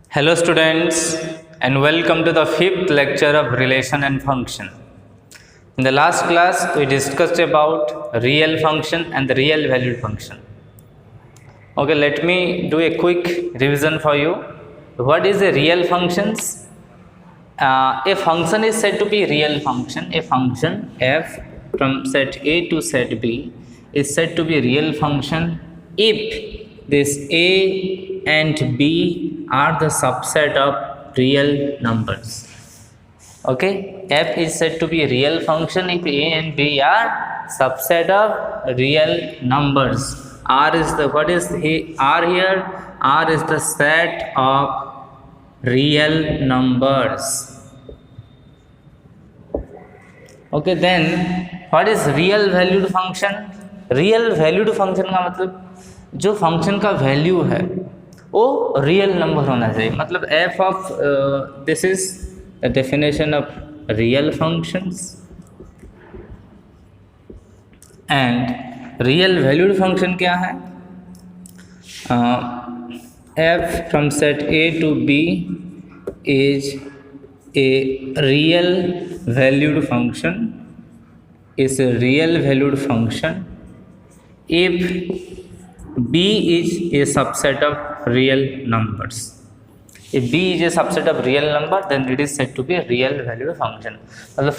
Hello students and welcome to the fifth lecture of relation and function. In the last class we discussed about real function and the real valued function. Okay, let me do a quick revision for you. What is a real functions? A function is said to be real function. A function f from set A to set B is said to be a real function if this A and B are the subset of real numbers. Okay, f is said to be a real function if A and B are subset of real numbers. R is the R here? R is the set of real numbers. Okay, then what is real valued function? Real valued function का मतलब जो function का value है वो real number होना चाहिए. मतलब f of this is the definition of real functions and real valued function क्या है? f from set A to B is a real valued function, is a real valued function if B is a subset of real numbers. If B is a subset of real number then it is said to be a real valued function. मतलब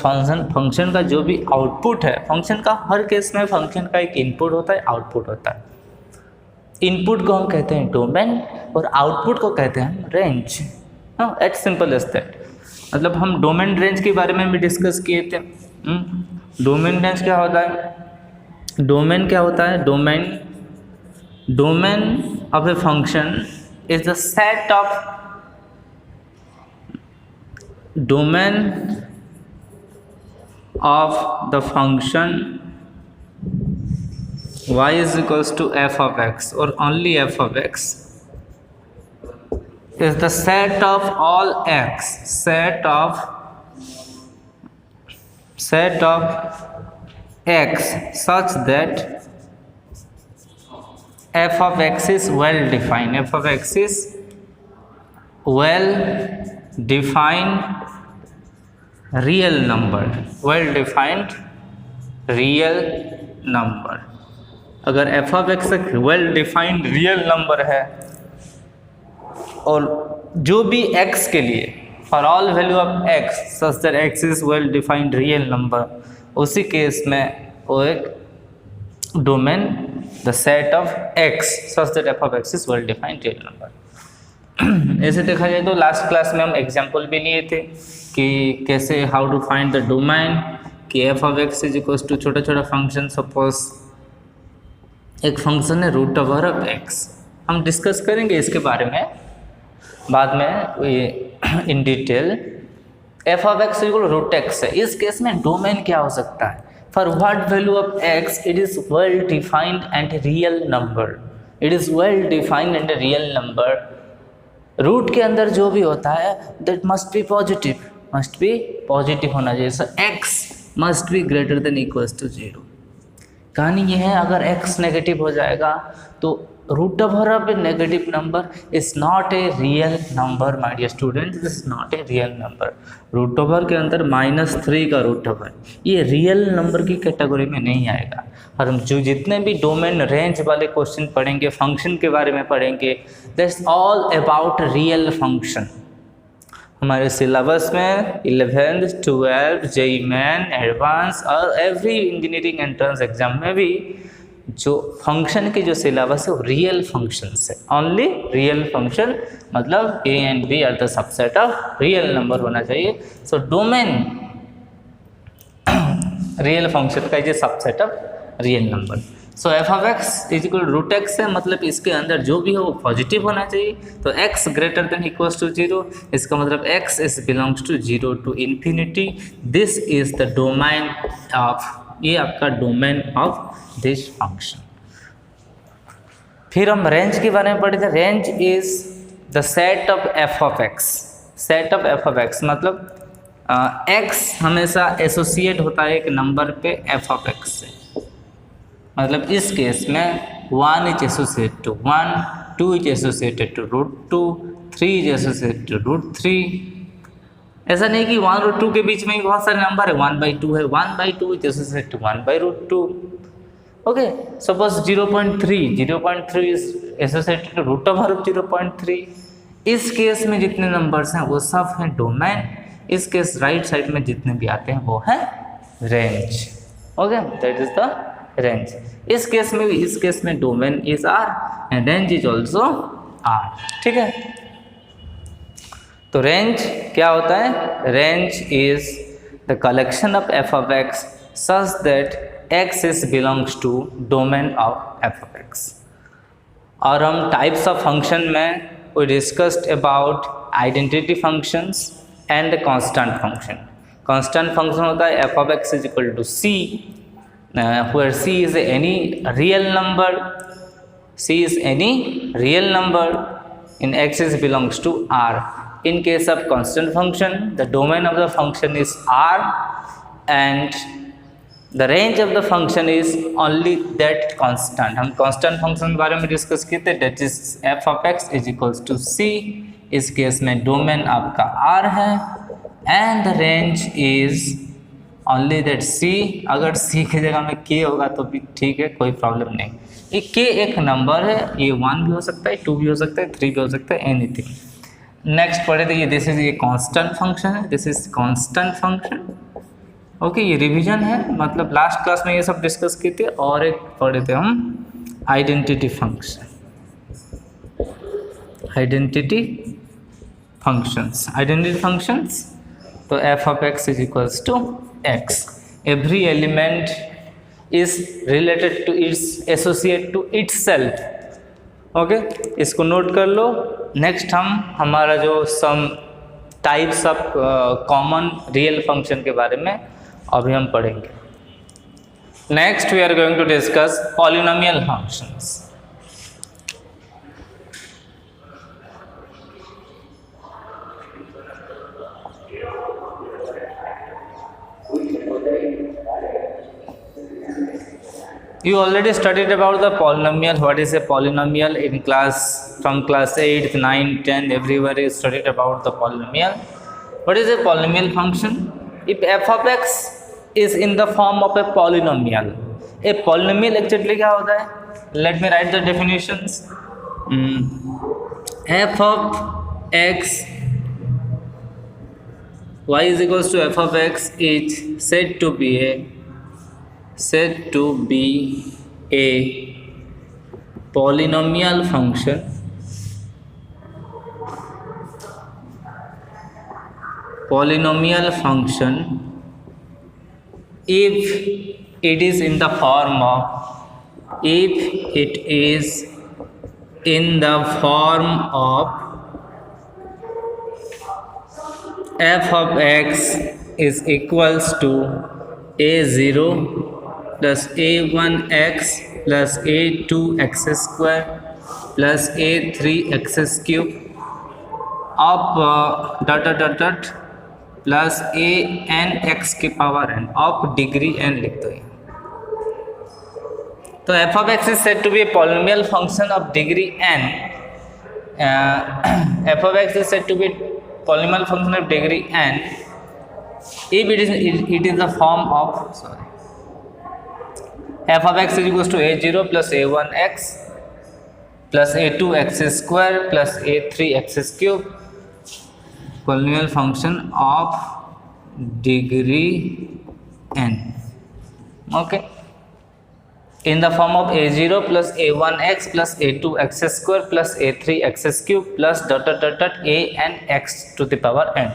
function का जो भी output है, function का हर case में function का एक input होता है, आउटपुट होता है. इनपुट को हम कहते हैं डोमेन और आउटपुट को कहते हैं हम range. At simple as that. मतलब हम डोमेन रेंज के बारे में भी डिस्कस किए थे. डोमेन रेंज क्या होता है? डोमेन क्या होता है? Domain of a function is the set of domain of the function y is equals to f of x or only f of x is the set of all x, set of x such that f of x is well defined. F of x is well defined real number, well defined real number. अगर f of x एक well defined real number है और जो भी x के लिए for all value of x such that x is well defined real number, उसी case में वो एक domain the set of x such that f of x is well defined real number. ऐसे देखा जाए तो लास्ट क्लास में हम एग्जाम्पल भी लिए थे कि कैसे how to find the domain, कि F of x is equals to छोटा छोटा फंक्शन. सपोज एक फंक्शन है रूट ओवर ऑफ एक्स. हम डिस्कस करेंगे इसके बारे में बाद में in detail. F of X equal root X है. इस केस में डोमेन क्या हो सकता है? For what value of X it is well defined and real number. It is well defined and real number. Root के अंदर जो भी होता है दैट मस्ट बी पॉजिटिव होना चाहिए. So X must be greater than equals to 0. कहानी ये है, अगर एक्स नेगेटिव हो जाएगा तो root over of a negative number is not a real number. My dear student, this is not a real number. Root over के अंदर -3 का रूट ओवर ये रियल नंबर की कैटेगरी में नहीं आएगा. और हम जो जितने भी डोमेन रेंज वाले क्वेश्चन पढ़ेंगे, फंक्शन के बारे में पढ़ेंगे, that's all about real function. हमारे सिलेबस में 11th 12th JEE main advance और एवरी इंजीनियरिंग एंट्रेंस एग्जाम में भी जो फंक्शन की जो सिलेबस है वो रियल फंक्शंस है. ओनली रियल फंक्शन, मतलब A and B are the subset of real number होना चाहिए. सो डोमेन रियल फंक्शन का is subset of real number. So F of x is equal root X है, मतलब इसके अंदर जो भी हो वो पॉजिटिव होना चाहिए. तो X greater than equals to 0, इसका मतलब X is belongs to 0 to infinity. This is the domain of, ये आपका डोमेन ऑफ दिस फंक्शन. फिर हम रेंज के बारे में पढ़े थे. Range is the set of f of x. Set of f of x मतलब एक्स हमेशा एसोसिएट होता है एक नंबर पे एफ ऑफ एक्स से. मतलब इस केस में 1 is associated to 1, 2 is associated to √2, 3 is associated to root 3। ऐसा नहीं कि 1 और 2 के बीच में ही बहुत सारे नंबर है, 1/2 है, 1/2 is associated to 1/√2। Okay, suppose 0.3 is associated to root over 0.3। इस केस में जितने नंबर्स हैं वो सब हैं डोमेन, इस केस राइट साइड में जितने भी आते हैं वो है range. Okay, that is the range. इस केस में domain is R and range is also R. ठीक है, तो रेंज क्या होता है? Range is the collection of f of x such that x is belongs to domain of f of x. और हम टाइप्स ऑफ फंक्शन में we discussed about identity functions and constant function. Constant function होता है f of x is equal to c, where c is any real number. c is any real number in x is belongs to r. In case of constant function, the domain of the function is r and the range of the function is only that constant. हम constant function के बारे में discuss किए थे, that is f of x is equals to c। इस case में domain आपका r है and the range is only that c। अगर c की जगह में k होगा तो भी ठीक है, कोई प्रॉब्लम नहीं। ये k एक नंबर है, ये 1 भी हो सकता है, 2 भी हो सकता है, 3 भी हो सकता है, एनीथिंग। नेक्स्ट पढ़े थे ये दिस इज ये कांस्टेंट फंक्शन है, this is constant function. Okay, ये रिवीजन है, मतलब लास्ट क्लास में ये सब डिस्कस किए थे। और एक पढ़े थे हम आइडेंटिटी फंक्शन, आइडेंटिटी फंक्शंस। तो f of x is equals to x, every element is related to its associate to itself. Okay, इसको नोट कर लो। नेक्स्ट हमारा जो some types of common real function के बारे में अभी हम पढ़ेंगे। Next we are going to discuss polynomial functions. You already studied about the polynomial. What is a polynomial in class, from class 8th, 9th, 10th, everywhere you studied about the polynomial. What is a polynomial function? If f of x is in the form of a polynomial, a polynomial actually क्या होता है? Let me write the definitions. f of x y is equals to f of x is said to be a polynomial function if it is in the form of f of x is equals to a0 plus a1x plus a2x square plus a3x cube of dot plus a n x की power n of degree n लिख दो। तो f of x is said to be a polynomial function of degree n. f of x is said to be a polynomial function of degree n if it is the form of f of x is equals to a0 plus a1x plus a2x square plus a3x cube, polynomial function of degree n. Okay, in the form of a0 plus a1x plus a2x square plus a3x cube plus dot a n x to the power n,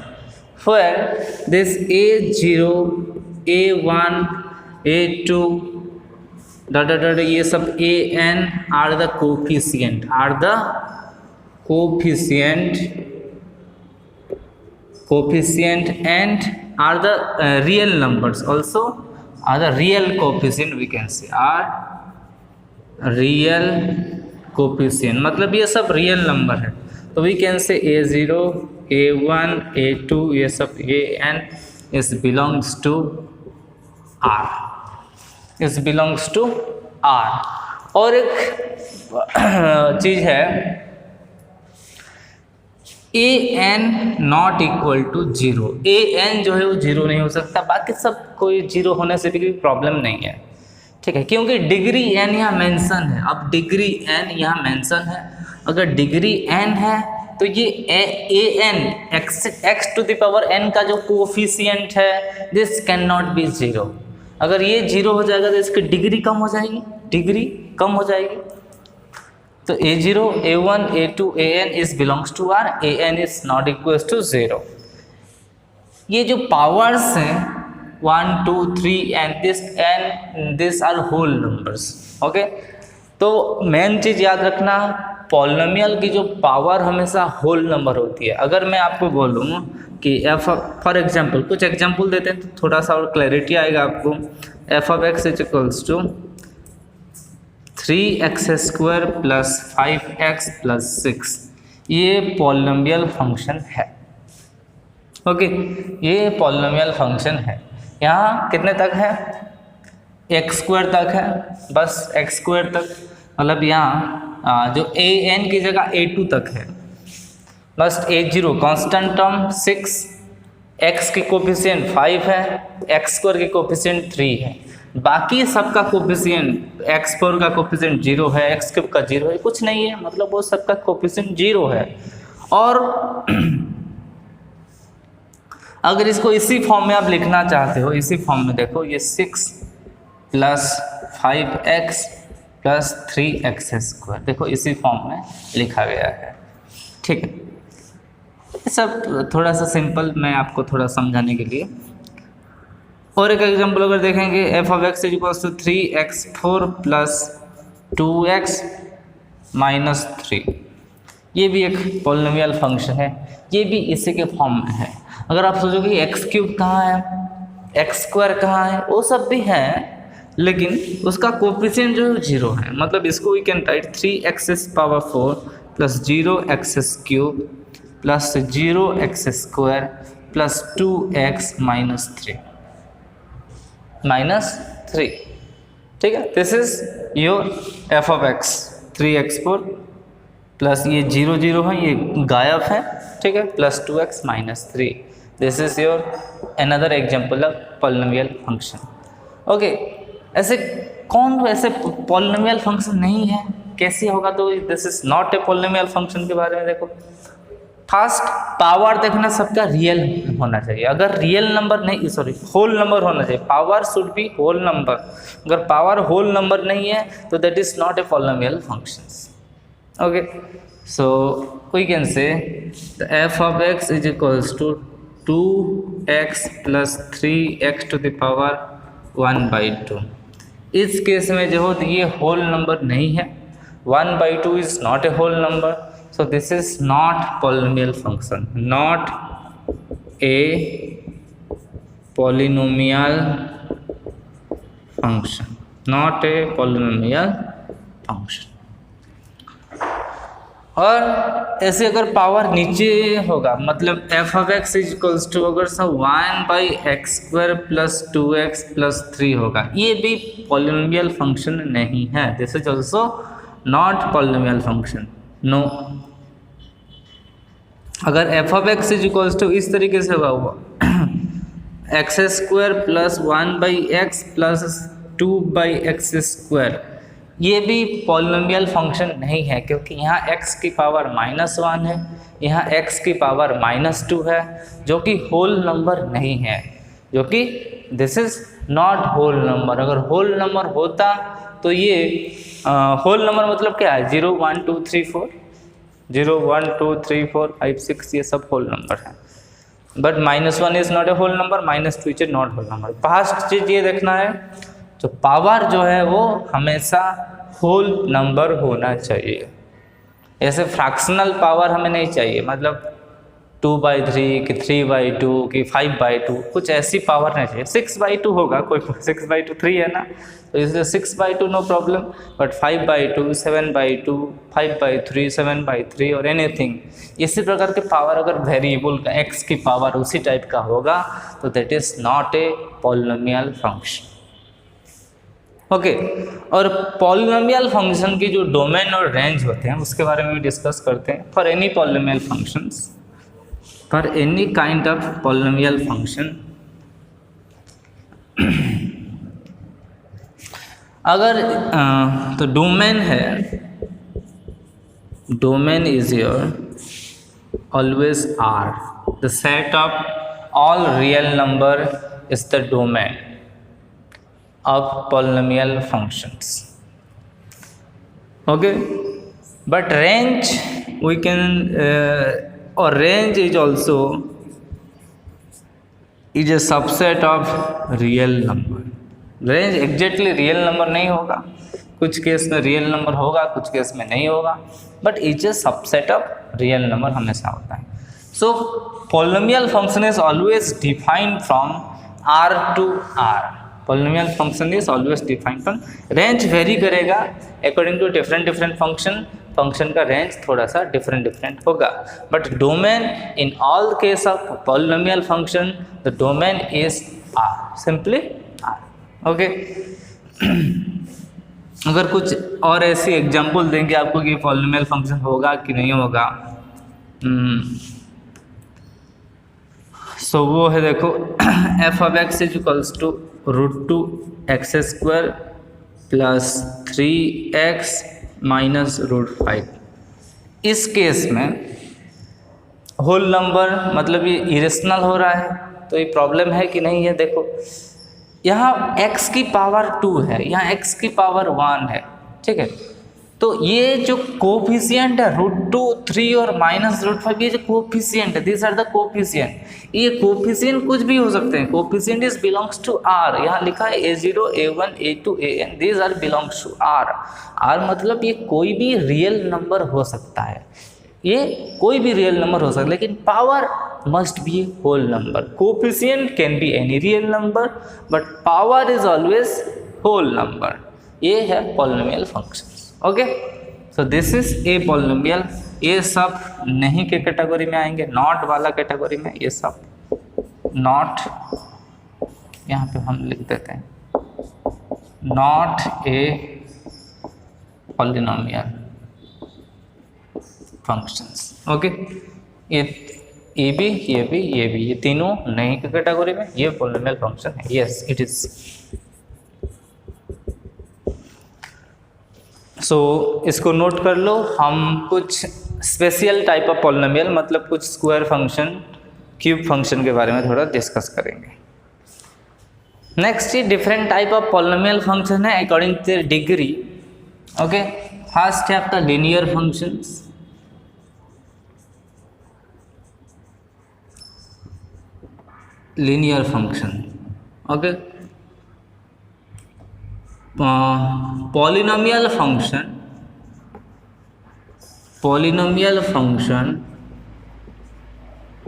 where this a0 a1 a2 dot ये सब a n are the coefficient and are the real numbers also, are the real coefficient, we can say are real coefficient, मतलब ये सब real number है। तो we can say a0 a1 a2 ये सब a n is belongs to r, is belongs to r। और एक चीज है a n not equal to zero, a n जो है वो जीरो नहीं हो सकता, बाकी सब कोई जीरो होने से भी कोई प्रॉब्लम नहीं है, ठीक है, क्योंकि डिग्री एन यहाँ मेंशन है। अब डिग्री एन यहाँ मेंशन है, अगर डिग्री एन है तो ये a n x to the power n का जो कोफिशिएंट है this can not be zero. अगर ये जीरो हो जाएगा तो इसकी डिग्री कम हो जाएगी, डिग्री कम हो जाएगी। तो a0, a1, a2, an is belongs to R, an is not equals to 0। ये जो पावर्स हैं 1, 2, 3 and this are whole numbers, okay. तो मेन चीज़ याद रखना, पॉलिनोमियल की जो पावर हमेशा होल नंबर होती है। अगर मैं आपको बोलूँ कि एफ फॉर एग्जाम्पल, कुछ एग्जाम्पल देते हैं तो थोड़ा सा और क्लैरिटी आएगा आपको। F of x is equals to 3x² plus 5x plus 6, ये पॉलिनोमियल फंक्शन है, ओके, ये पॉलिनोमियल फंक्शन है। यहाँ कितने तक है, x² तक है, बस x² तक, मतलब यहाँ जो an की जगह a2 तक है, बस a0 कांस्टेंट टर्म 6, x की कोफिशिएंट 5 है, x² की कोफिशिएंट 3 है, बाकी सबका कोफिशिएंट x4 का कोफिशिएंट 0 है, x³ का 0 है, कुछ नहीं है, मतलब वो सबका कोफिशिएंट 0 है। और अगर इसको इसी फॉर्म में आप लिखना चाहते हो, इसी फॉर्म में देखो, ये 6 प्लस 5x प्लस 3x², देखो इसी फॉर्म में लिखा गया है, ठीक है। ये सब थोड़ा सा सिंपल, मैं आपको थोड़ा समझाने के लिए। और एक एग्जांपल अगर देखेंगे, f of x is equals to 3x4 plus 2x minus 3, ये भी एक पॉलिनोमियल फंक्शन है, ये भी इसी के फॉर्म में है। अगर आप सोचोगे x³ कहाँ है, x² कहाँ है, वो सब भी है, लेकिन उसका कोफिशिएंट जो है 0 है, मतलब इसको we can write 3x⁴ plus 0x³ plus 0x² plus 2x minus 3, ठीक है। This is your f of x 3x4 plus ये 0 0 है, ये गायब है, ठीक है, plus 2x minus 3। This is your another example of polynomial function, okay. ऐसे कौन ऐसे पॉलिनोमियल फंक्शन नहीं है, कैसे होगा, तो this is not a polynomial function के बारे में देखो। फर्स्ट, पावर देखना सबका रियल होना चाहिए, अगर रियल नंबर नहीं, सॉरी होल नंबर होना चाहिए, power should be whole number. अगर पावर होल नंबर नहीं है तो that is not a polynomial functions, okay. So we can say the f of x is equals to 2x plus 3x to the power 1/2। इस case में जो हो ये whole number नहीं है, 1/2 is not a whole number, so this is not polynomial function, not a polynomial function, not a polynomial function। और ऐसे अगर पावर नीचे होगा, मतलब f of x is equals to अगर सब 1/x² प्लस 2x प्लस 3 होगा, ये भी पॉलिनोमियल फंक्शन नहीं है, this is also not polynomial function, no. अगर f of x is equals to इस तरीके से होगा x² plus 1/x plus 2/x², ये भी पॉलिनोमियल फंक्शन नहीं है, क्योंकि यहाँ x की पावर -1 है, यहाँ x की पावर -2 है, जो कि होल नंबर नहीं है, जो कि this is not whole number. अगर होल नंबर होता तो ये होल नंबर मतलब क्या है, 0 1 2 3 4, 0 1 2 3 4 5 6, ये सब होल नंबर है, but -1 is not a whole number, -2 is not whole number. First चीज ये देखना है, तो पावर जो है वो हमेशा होल नंबर होना चाहिए, ऐसे फ्रैक्शनल पावर हमें नहीं चाहिए, मतलब 2/3 कि 3/2 कि 5/2, कुछ ऐसी पावर नहीं चाहिए। 6/2 होगा, कोई 6/2 3 है ना, तो इसलिए 6/2 नो प्रॉब्लम, बट 5/2 7/2 5/3 7/3 और एनीथिंग, इसी प्रकार के पावर अगर वेरिएबल का x की पावर उसी टाइप का होगा तो that is not a polynomial function, okay. और पॉलिनोमियल फंक्शन की जो डोमेन और रेंज होते हैं उसके बारे में भी डिस्कस करते हैं। For any polynomial functions for any kind of polynomial function, अगर तो डोमेन है, domain is your always R, the set of all real number is the domain of polynomial functions. Okay, but range we can or range is also is a subset of real number. Range exactly real number नहीं होगा, कुछ case में real number होगा, कुछ case में नहीं होगा, but is a subset of real number हमेशा होता है. So polynomial function is always defined from R to R. Polynomial function is always defined from, range vary करेगा according to different function, function का range थोड़ा सा different होगा, but domain in all case of polynomial function the domain is R, simply R. Okay, अगर कुछ और ऐसी example देंगे आपको कि पॉलिनोमियल फंक्शन होगा कि नहीं होगा, सो वो है देखो f of x is equals to √2x² plus 3x minus √5. इस केस में होल नंबर मतलब ये इरेशनल हो रहा है, तो ये प्रॉब्लम है कि नहीं है. देखो यहाँ x की पावर 2 है, यहाँ x की पावर 1 है, ठीक है. तो ये जो कोफिशिएंट है √2, 3 और माइनस √5, ये जो कोफिशिएंट है, दिस आर द कोफिशिएंट. ये कोफिशिएंट कुछ भी हो सकते हैं. Coefficient is belongs to r, यहाँ लिखा है a0, a1, a2, an, this are belongs to r. r मतलब ये कोई भी रियल नंबर हो सकता है, ये कोई भी रियल नंबर हो सकता है, लेकिन power must be a whole number. Coefficient can be any real number but power is always whole number. ये है polynomial functions. Okay, so this is a polynomial. ये सब नहीं के कैटेगरी में आएंगे, नॉट वाला कैटेगरी में. ये सब नॉट, यहाँ पे हम लिख देते हैं not a polynomial functions. Okay, ये भी ये तीनों नहीं के कैटेगरी में, ये पॉलिनोमियल फंक्शन है. Yes it is. सो इसको नोट कर लो. हम कुछ स्पेशल टाइप ऑफ पॉलिनोमियल मतलब कुछ स्क्वायर फंक्शन, क्यूब फंक्शन के बारे में थोड़ा डिस्कस करेंगे. Next different type of polynomial function है according to degree. Okay, first है आपका linear functions. linear function. Okay, polynomial function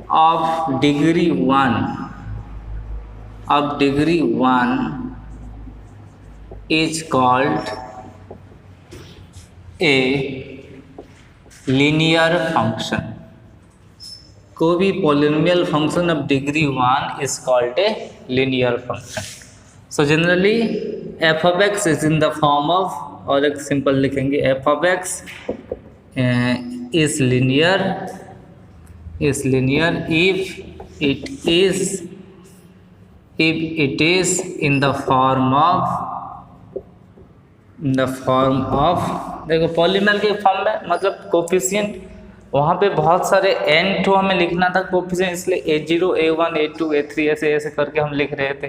of degree 1 is called a linear function. कोई भी polynomial function of degree 1 is called a linear function. So generally F of x is in the form of, और एक simple लिखेंगे F of x is linear if it is in the form of देखो polynomial के form में मतलब coefficient, वहाँ पे बहुत सारे n ठो हमें लिखना था कोफिशिएंट, इसलिए a0, a1, a2, a3 ऐसे करके हम लिख रहे थे.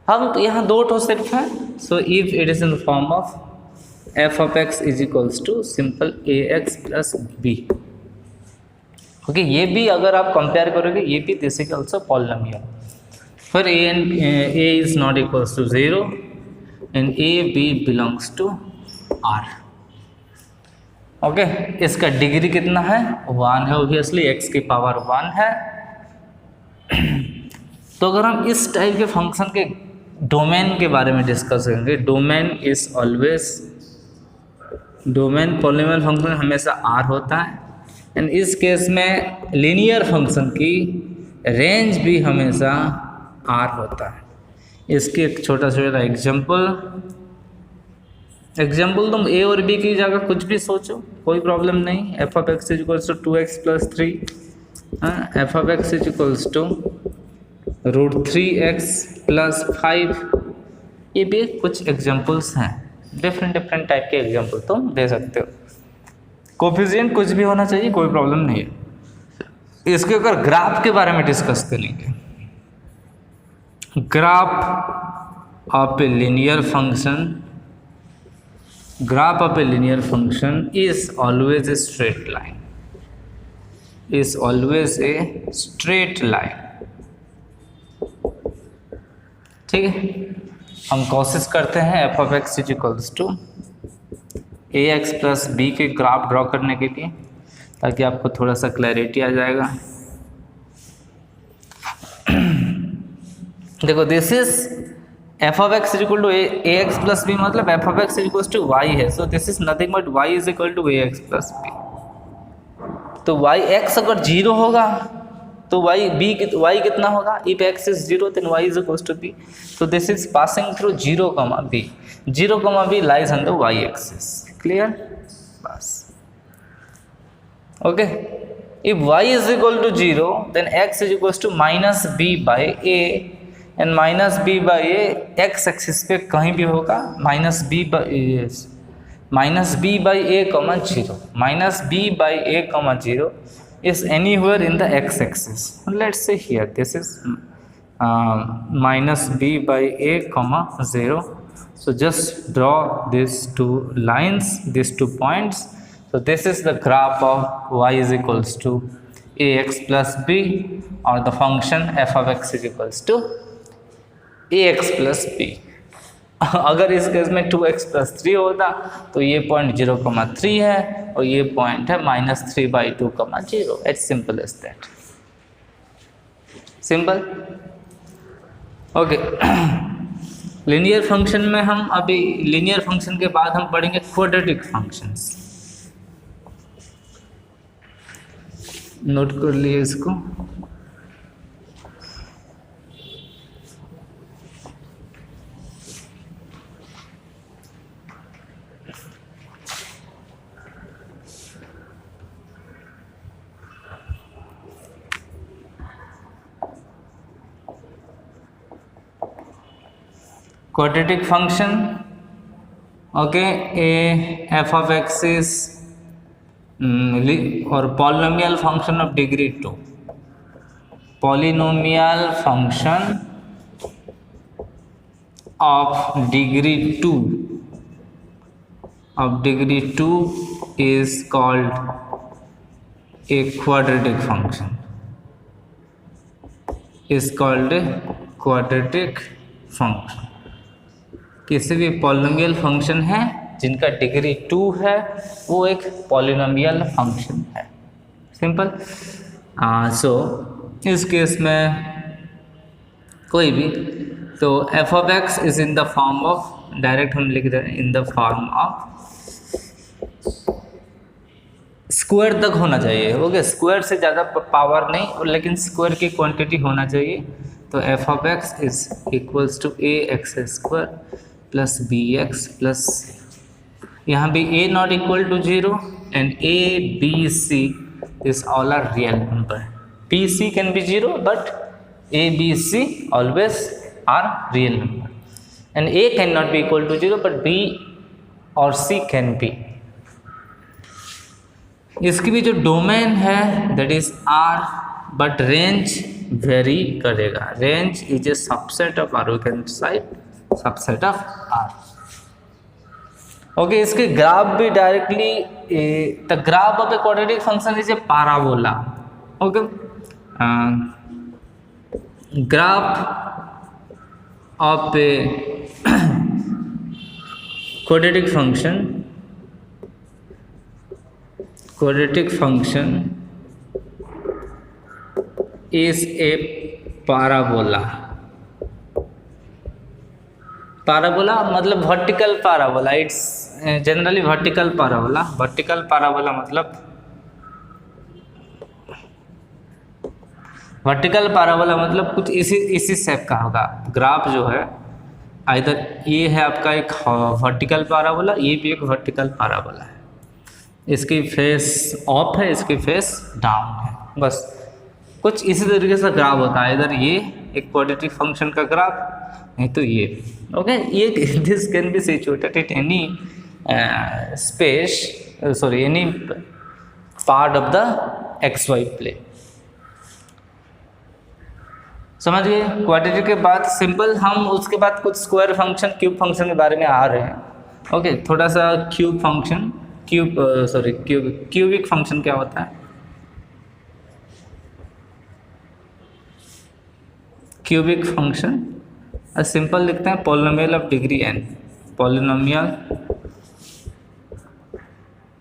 हम यहाँ 2 ठो सिर्फ हैं. So if it is in form of f of x is equals to simple ax plus b. Okay, ये भी अगर आप कंपेयर करोगे ये भी this is also polynomial. For a is not equals to 0 and b belongs to r. Okay, इसका degree कितना है? 1 है. ऑब्वियसली x की पावर 1 है. तो अगर हम इस टाइप के फंक्शन के डोमेन के बारे में डिस्कस करेंगे, domain is always, domain polynomial function हमेशा r होता है. एंड इस केस में लीनियर फंक्शन की रेंज भी हमेशा r होता है. इसकी एक छोटा एग्जाम्पल तुम a और b की जगह कुछ भी सोचो, कोई प्रॉब्लम नहीं. F of x is equals to 2x plus 3 f of x is equals to √3x + 5। ये भी कुछ एग्जांपल्स हैं, डिफरेंट टाइप के एग्जांपल तुम दे सकते हो। कोफिशिएंट कुछ भी होना चाहिए, कोई प्रॉब्लम नहीं है। इसके अगर ग्राफ के बारे में डिस्कस करेंगे, graph of a linear function, graph of a linear function is always a straight line, is always a straight line। ठीक है, हम कोशिश करते हैं f of x is equals to a x plus b के graph draw करने के लिए, ताकि आपको थोड़ा सा क्लैरिटी आ जाएगा। देखो this is f of x is equal to a x plus b, मतलब f of x is equal to y है। So this is nothing but y is equal to a x plus b. तो y x अगर zero होगा तो वाई कितना होगा? If x is zero then y is equal to b. तो this is passing through 0, b. 0, b lies on the Y axis. Clear? बस okay. If y is equal to 0 then x is equal to minus b by a, and minus b by a x axis पे कहीं भी होगा minus b by a comma 0, minus b by a comma 0 is anywhere in the x axis। let's say here this is minus b by a comma 0। so just draw these two lines, these 2 points। so this is the graph of y is equals to ax plus b, or the function f of x is equals to ax plus b। अगर इस case में 2x + 3 होता तो ये point 0,3 है और ये point है -3/2,0। It's simple as that. Simple okay. Linear function में हम अभी लीनियर फंक्शन के बाद हम पढ़ेंगे क्वाड्रेटिक फंक्शंस। नोट कर लिए इसको। quadratic function, okay, a f of x is or polynomial function of degree 2, polynomial function of degree 2 is called a quadratic function, is called a quadratic function। किसी भी polynomial function है जिनका degree 2 है वो एक पॉलिनोमियल फंक्शन है। Simple. सो इस case में कोई भी, तो f of x is in the form of, direct हम लिख दें इन द फॉर्म ऑफ स्क्वायर तक होना चाहिए। ओके, स्क्वायर से ज़्यादा पावर नहीं, लेकिन स्क्वायर की क्वांटिटी होना चाहिए। तो f of x is equals to a x square plus b x plus, यहाँ भी a not equal to 0 and a b c this all are real number. b c can be 0 but a b c always are real number, and a can not be equal to 0 but b और c can be. इसकी भी जो domain है that is r, but range vary करेगा। Range is a subset of r, we can side subset of R। Okay, इसके graph भी directly, the graph of a quadratic function is a parabola. Okay, graph of a quadratic function is a parabola. Parabola मतलब vertical parabola, it's generally vertical parabola. Vertical parabola मतलब, vertical parabola मतलब कुछ इसी shape का होगा। Graph जो है इधर ये है आपका एक वर्टिकल पैराबोला, ये भी एक वर्टिकल पैराबोला है। इसकी फेस अप है, इसकी फेस डाउन है। बस कुछ इसी तरीके से ग्राफ होता है, इधर ये एक क्वाड्रेटिक फंक्शन का ग्राफ, नहीं तो ये। ओके, ये this can be situated at any space, sorry any part of the XY plane. समझ गए? क्वाड्रेटिक के बाद सिंपल, हम उसके बाद कुछ स्क्वायर फंक्शन, क्यूब फंक्शन के बारे में आ रहे हैं। ओके, थोड़ा सा क्यूब फंक्शन, क्यूबिक फंक्शन क्या होता है? क्यूबिक फंक्शन सिंपल लिखते हैं polynomial of degree n, polynomial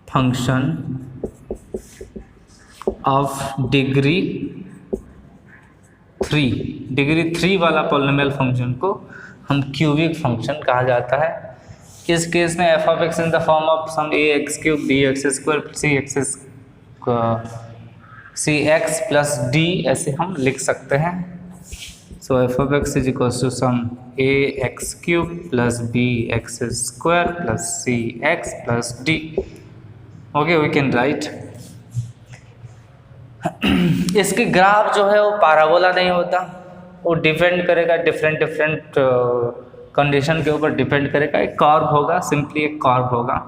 function of degree 3, degree 3 वाला पॉलिनोमियल फंक्शन को हम क्यूबिक फंक्शन कहा जाता है। इस केस में f of x in the form of some ax³ bx² cx plus d ऐसे हम लिख सकते हैं। So f of x is equal to some ax³ plus bx² plus cx plus d। Okay, we can write. इसके graph जो है वो parabola नहीं होता, वो डिपेंड करेगा डिफरेंट कंडीशन के ऊपर डिपेंड करेगा। एक कर्व होगा, सिंपली एक कर्व होगा,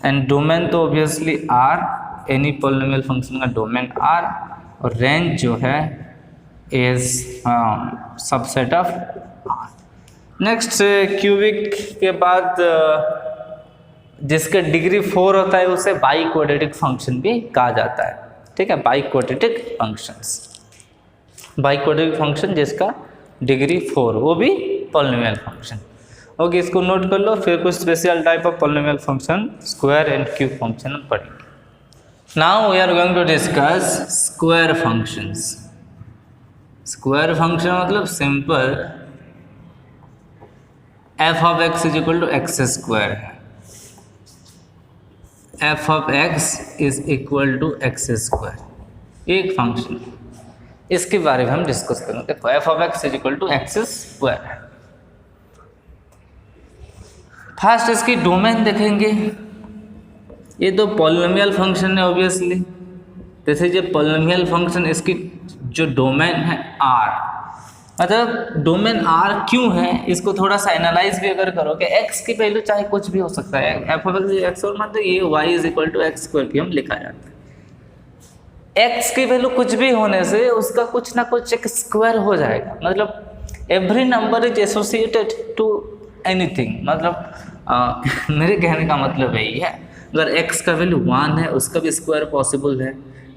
एंड डोमेन तो obviously R, any polynomial function का डोमेन R, और रेंज जो है is subset of R। Next cubic के बाद जिसका डिग्री 4 होता है उसे बाई क्वाड्रेटिक फंक्शन भी कहा जाता है। ठीक है, bi quadratic functions, bi quadratic function जिसका डिग्री 4, वो भी पॉलिनोमियल फंक्शन। ओके, इसको नोट कर लो, फिर कुछ special type of polynomial function, square and cube function हम पढ़ेंगे। Now we are going to discuss square functions. Square function मतलब simple f of x is equal to x², f of x is equal to x², एक function, इसके बारे में हम discuss करेंगे। देखो f of x is equal to x²। First इसकी domain देखेंगे। ये तो पॉलिनोमियल फंक्शन है ऑब्वियसली, जैसे ये पॉलिनोमियल फंक्शन, इसकी जो डोमेन है R, मतलब डोमेन R क्यों है, इसको थोड़ा सा एनालाइज भी अगर करोगे, x की वैल्यू चाहे कुछ भी हो सकता है, f ऑफ x और मतलब ये y is equal to x² भी हम लिखा जाता है। x की वैल्यू कुछ भी होने से उसका कुछ ना कुछ एक स्क्वायर हो जाएगा, मतलब every number is associated to anything, मतलब मेरे कहने का मतलब यही है, अगर x का वैल्यू 1 है उसका भी स्क्वायर पॉसिबल है,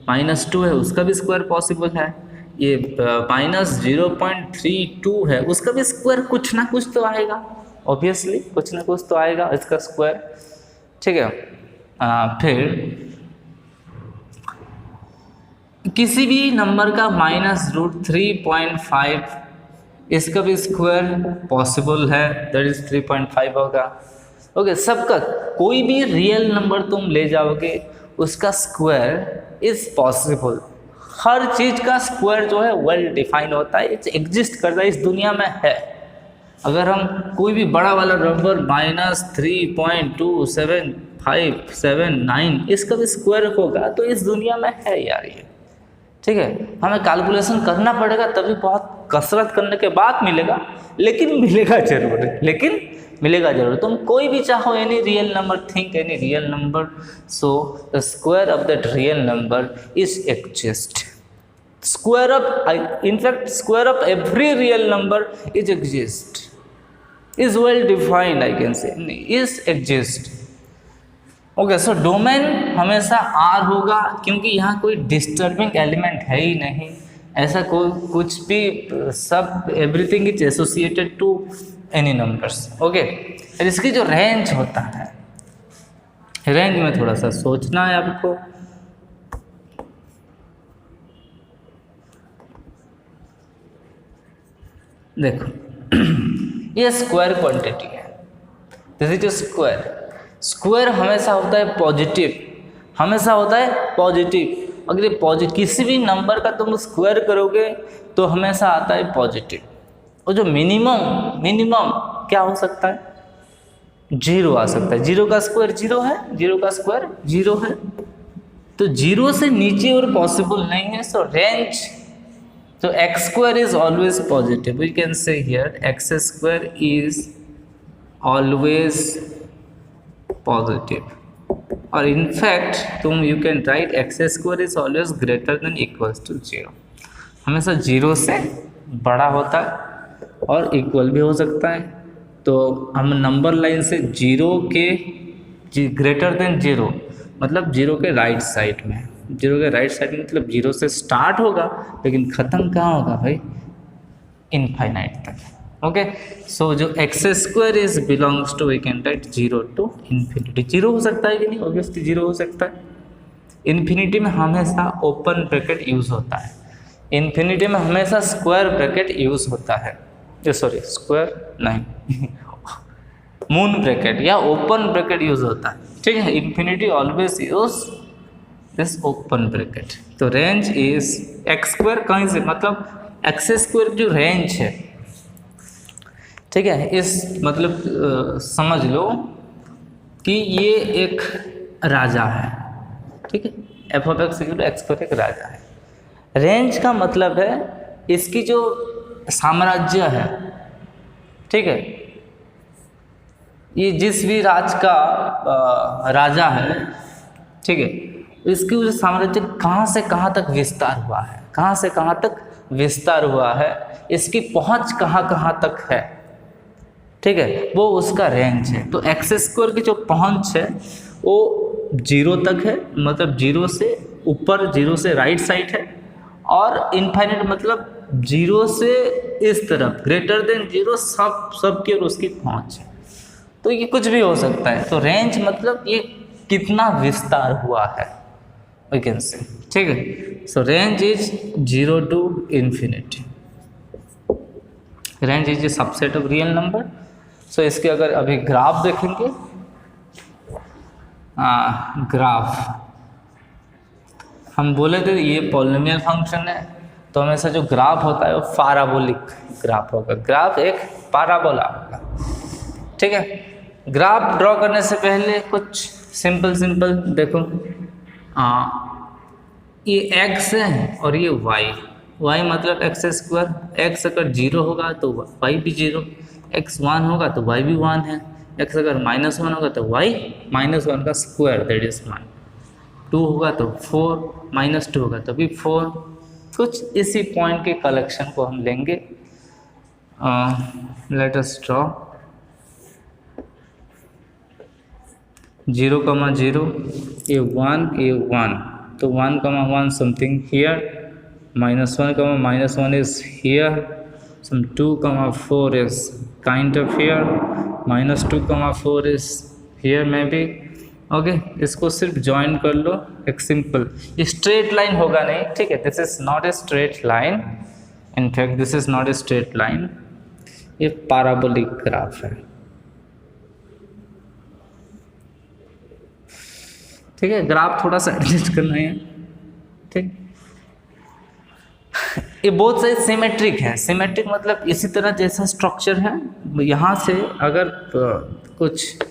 -2 है उसका भी स्क्वायर पॉसिबल है, ये -0.32 है उसका भी स्क्वायर कुछ ना कुछ तो आएगा, ऑब्वियसली कुछ ना कुछ तो आएगा इसका स्क्वायर। ठीक है, फिर किसी भी नंबर का -√3.5 इसका भी स्क्वायर पॉसिबल है, दैट इज 3.5 होगा। ओके, सबका कोई भी रियल नंबर तुम ले जाओगे उसका स्क्वायर इज पॉसिबल। हर चीज़ का स्क्वायर जो है वेल डिफाइंड होता है, इट्स एग्जिस्ट करता है, इस दुनिया में है। अगर हम कोई भी बड़ा वाला नंबर -3.275779 इसका भी स्क्वायर होगा तो इस दुनिया में है यार ये। ठीक है, हमें कैलकुलेशन करना पड़ेगा, तभी बहुत कसरत करने के बाद मिलेगा, लेकिन मिलेगा जरूर, तुम कोई भी चाहो, any real number, think any real number, so the square of that real number is exist. Square of, in fact square of every real number is exist, is well defined, I can say, is exist। Okay, so domain हमेशा R होगा, क्योंकि यहाँ कोई disturbing element है ही नहीं, ऐसा कोई कुछ भी, सब everything is associated to any numbers. Okay, इसकी जो रेंज होता है, रेंज में थोड़ा सा सोचना है आपको। देखो ये स्क्वायर क्वांटिटी है, दिस इज स्क्वायर हमेशा होता है पॉजिटिव, हमेशा होता है पॉजिटिव। अगर ये पॉजिटिव किसी भी नंबर का तुम स्क्वायर करोगे तो हमेशा आता है पॉजिटिव। और जो मिनिमम क्या हो सकता है, 0 आ सकता है, 0 का स्क्वायर 0 है, 0 का स्क्वायर 0 है, तो 0 से नीचे और पॉसिबल नहीं है। सो रेंज तो x square is always positive, we can say here x square is always positive, और in fact you can write x square is always greater than equals to 0, हमेशा 0 से बड़ा होता है और इक्वल भी हो सकता है। तो हम नंबर लाइन से 0 के ग्रेटर देन 0 मतलब 0 के राइट साइड में, 0 के राइट साइड में मतलब 0 से स्टार्ट होगा लेकिन ख़त्म कहाँ होगा भाई, इनफाइनाइट तक। ओके, सो जो x square is belongs to, we can write 0 to infinity. 0 हो सकता है कि नहीं, ऑब्वियसली 0 हो सकता है। इन्फिनिटी में हमेशा ओपन ब्रैकेट यूज़ होता है, इन्फिनिटी में हमेशा स्क्वायर ब्रैकेट यूज़ होता है, सॉरी स्क्वायर नहीं मून ब्रैकेट या ओपन ब्रैकेट यूज़ होता है, ठीक है। Infinity always use this open bracket. तो रेंज इज एक्स स्क्वायर, कहीं से मतलब एक्स स्क्वायर जो रेंज है, ठीक है, इस मतलब समझ लो कि ये एक राजा है, ठीक है, एफ ऑफ एक्स स्क्वायर एक राजा है। रेंज का मतलब है इसकी जो साम्राज्य है, ठीक है, ये जिस भी राज का राजा है, ठीक है, इसकी जो साम्राज्य कहाँ से कहाँ तक विस्तार हुआ है, कहाँ से कहाँ तक विस्तार हुआ है, इसकी पहुँच कहाँ कहाँ तक है, ठीक है, वो उसका रेंज है। तो एक्स स्क्वायर की जो पहुँच है वो 0 तक है, मतलब 0 से ऊपर, 0 से राइट साइड है, और इनफाइनाइट मतलब 0 से इस तरफ ग्रेटर देन 0 सब की और उसकी पहुँच है। तो ये कुछ भी हो सकता है। तो रेंज मतलब ये कितना विस्तार हुआ है, वी कैन से, ठीक है। So range is 0 to infinity, range is a subset of real number. So इसके अगर अभी ग्राफ देखेंगे, ग्राफ हम बोले थे ये पॉलिनोमियल फंक्शन है, तो हमेशा जो ग्राफ होता है वो पैराबोलिक ग्राफ होगा, ग्राफ एक पैराबोला होगा, ठीक है। ग्राफ ड्रॉ करने से पहले कुछ सिंपल देखो, ये एक्स है और ये वाई मतलब एक्स स्क्वायर, एक्स अगर 0 होगा तो वाई भी 0, एक्स 1 होगा तो वाई भी 1 है, एक्स अगर -1 होगा तो वाई -1 का स्क्वायर दैट इज 1, 2 होगा तो 4, -2 होगा तो भी 4। कुछ इसी पॉइंट के कलेक्शन को हम लेंगे। लेट अस ड्रॉ 0, 0, a 1, तो 1, 1 something here, -1, -1 is here, some 2, 4 is kind of here, -2, 4 is here maybe। Okay, इसको सिर्फ ज्वाइन कर लो, एक सिंपल स्ट्रेट लाइन होगा नहीं, ठीक है, this is not a straight line, in fact this is not a straight line, ये पैराबोलिक ग्राफ है, ठीक है। ग्राफ थोड़ा सा एडजस्ट करना है, ठीक। ये बहुत सारे सिमेट्रिक है, सिमेट्रिक मतलब इसी तरह जैसा स्ट्रक्चर है, यहाँ से अगर कुछ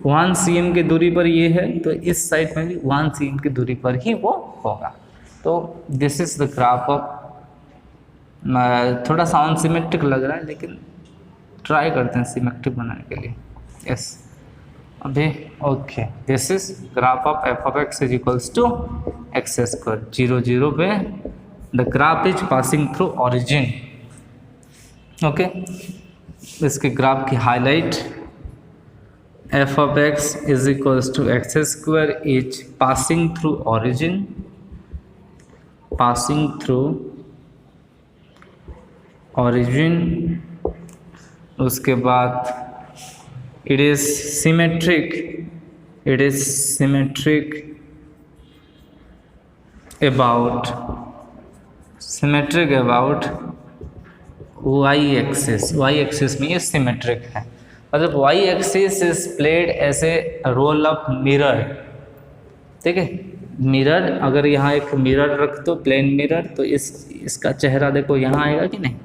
1 cm की दूरी पर ये है तो इस साइड में भी 1 cm की दूरी पर ही वो होगा। तो this is the graph of, थोड़ा सा अनसिमेट्रिक लग रहा है लेकिन ट्राई करते हैं सिमेट्रिक बनाने के लिए। यस, अभी okay, this is graph of f of x is equals to x square 0, 0 पे the graph is passing through origin. Okay, इसके ग्राफ की highlight, f of x is equals to x square is passing through origin, उसके बाद it is symmetric about y axis में ये symmetric है, मतलब y axis is played as a role of mirror, ठीक है। मिरर, अगर यहाँ एक मिरर रख दो, प्लेन मिरर, तो इसका चेहरा देखो यहाँ आएगा कि नहीं,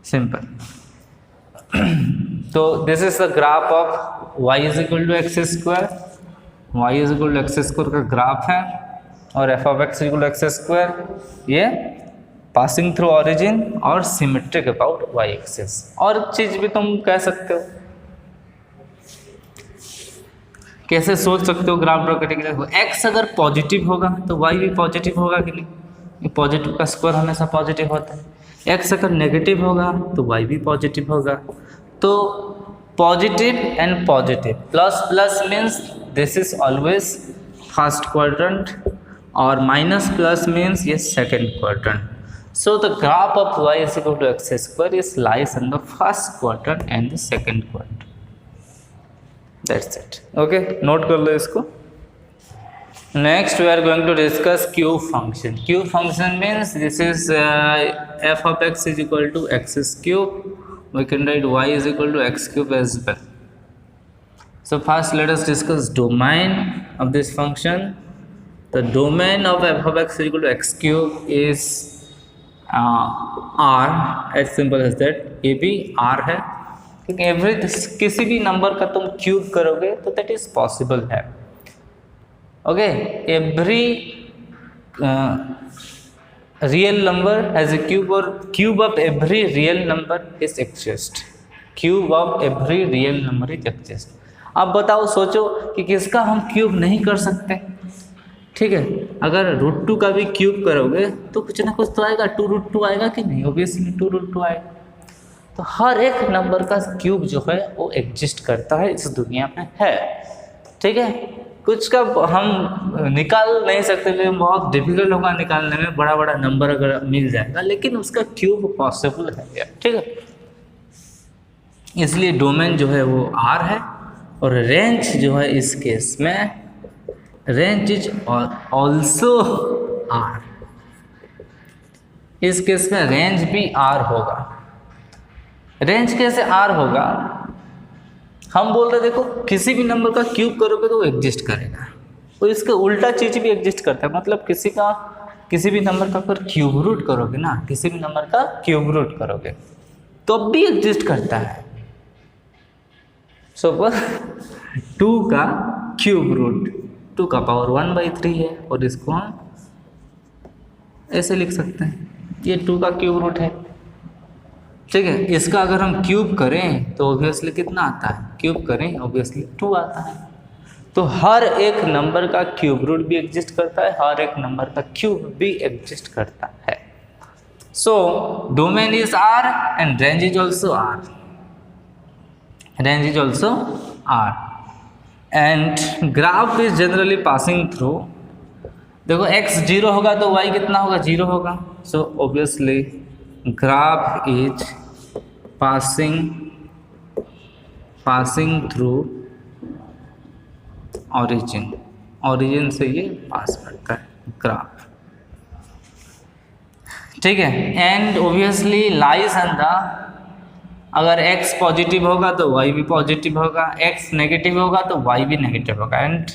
सिंपल। तो this is the graph of y is equal to x square, y is equal to x square का ग्राफ है, और f of x equal to x square ये पासिंग थ्रू ऑरिजिन और सिमेट्रिक अबाउट वाई एक्सिस। और एक चीज भी तुम कह सकते हो, कैसे सोच सकते हो ग्राफ ड्रॉ करने के लिए, एक्स अगर पॉजिटिव होगा तो वाई भी पॉजिटिव होगा कि नहीं, पॉजिटिव का स्क्वायर हमेशा पॉजिटिव होता है। एक्स अगर नेगेटिव होगा तो वाई भी पॉजिटिव होगा। तो positive and positive, plus plus means this is always first quadrant, और माइनस प्लस मीन्स ये second quadrant. So the graph of y is equal to x square is lies in the first quadrant and the second quadrant. That's it. Okay, note कर लो इसको। Next we are going to discuss cube function. Cube function means this is f of x is equal to x cube. We can write y is equal to x cube as well. So first let us discuss domain of this function. The domain of f of x is equal to x cube is R, as simple as that. ये भी R है, क्योंकि every किसी भी number का तुम cube करोगे तो दैट इज पॉसिबल है। Okay, every real number has a cube, और cube of every real number is exist. Cube of every real number is exist. अब बताओ, सोचो कि किसका हम क्यूब नहीं कर सकते। ठीक है, अगर √2 का भी क्यूब करोगे तो कुछ ना कुछ तो आएगा, 2√2 आएगा कि नहीं, ऑब्वियसली 2√2 आएगा। तो हर एक नंबर का क्यूब जो है वो एग्जिस्ट करता है, इस दुनिया में है। ठीक है, कुछ का हम निकाल नहीं सकते, लेकिन बहुत डिफिकल्ट होगा निकालने में, बड़ा बड़ा नंबर अगर मिल जाएगा, लेकिन उसका क्यूब पॉसिबल है यार। ठीक है, इसलिए डोमेन जो है वो R है, और रेंज जो है इस केस में रेंज इज ऑल्सो R। इस केस में रेंज भी R होगा। रेंज कैसे R होगा, हम बोल रहे देखो किसी भी नंबर का क्यूब करोगे तो वो एग्जिस्ट करेगा, तो इसका उल्टा चीज भी एग्जिस्ट करता है। मतलब किसी भी नंबर का अगर क्यूब रूट करोगे ना, किसी भी नंबर का क्यूब रूट करोगे तो भी एग्जिस्ट करता है। सपोज 2 का क्यूब रूट 2 का पावर 1/3 है, और इसको हम ऐसे लिख सकते हैं, ये 2 का क्यूब रूट है। ठीक है, इसका अगर हम क्यूब करें तो ऑब्वियसली कितना आता है, क्यूब करें ऑब्वियसली 2 आता है। तो हर एक नंबर का क्यूब रूट भी एग्जिस्ट करता है, हर एक नंबर का क्यूब भी एग्जिस्ट करता है। So domain is R and range is also R। Range is also R and graph is generally passing through. देखो x 0 होगा तो y कितना होगा, 0 होगा। So obviously graph is passing through origin. Origin से ये पास करता है ग्राफ। ठीक है, and obviously lies on the, अगर x पॉजिटिव होगा तो y भी पॉजिटिव होगा, x नेगेटिव होगा तो y भी नेगेटिव होगा, and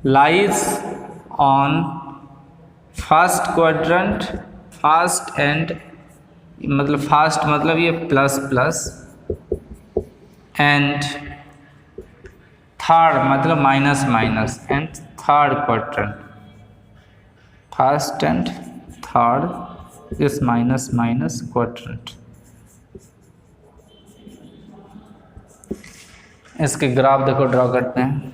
lies on first quadrant. First and first मतलब ये प्लस प्लस, एंड थर्ड मतलब minus minus, and third quadrant. First and third इस माइनस माइनस क्वाड्रेंट। इसके ग्राफ देखो ड्रॉ करते हैं।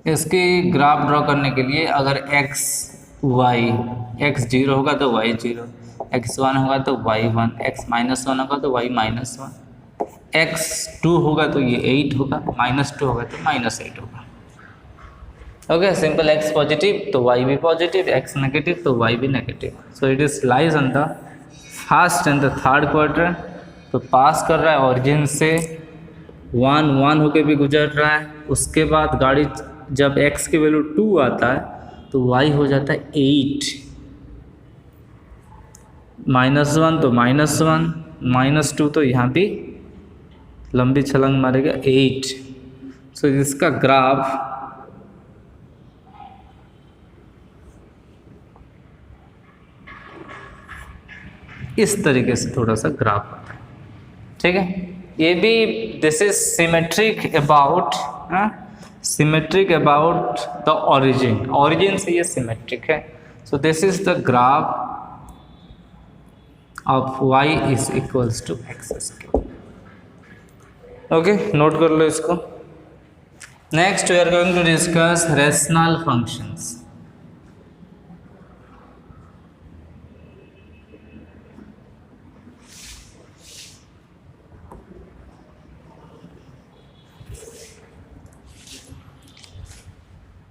इसके ग्राफ ड्रॉ करने के लिए अगर x 0 होगा तो y 0, x 1 होगा तो y 1, x -1 होगा तो y -1, x 2 होगा तो ये 8 होगा, -2 होगा तो -8 होगा। Okay, simple. x पॉजिटिव तो y भी पॉजिटिव, x नेगेटिव तो y भी negative. So it is lies on the first and the third quadrant. तो पास कर रहा है ऑरिजिन से 1 1 होके भी गुजर रहा है। उसके बाद गाड़ी जब x की वैल्यू 2 आता है तो y हो जाता है 8, -1 तो -1, -2 तो यहाँ भी लंबी छलांग मारेगा 8। सो इसका ग्राफ इस तरीके से थोड़ा सा ग्राफ आता है। ठीक है, ये भी this is symmetric about the origin से ये सिमेट्रिक है. So this is the graph of y is equals to x square. Okay, note कर लो इसको. Next we are going to discuss rational functions.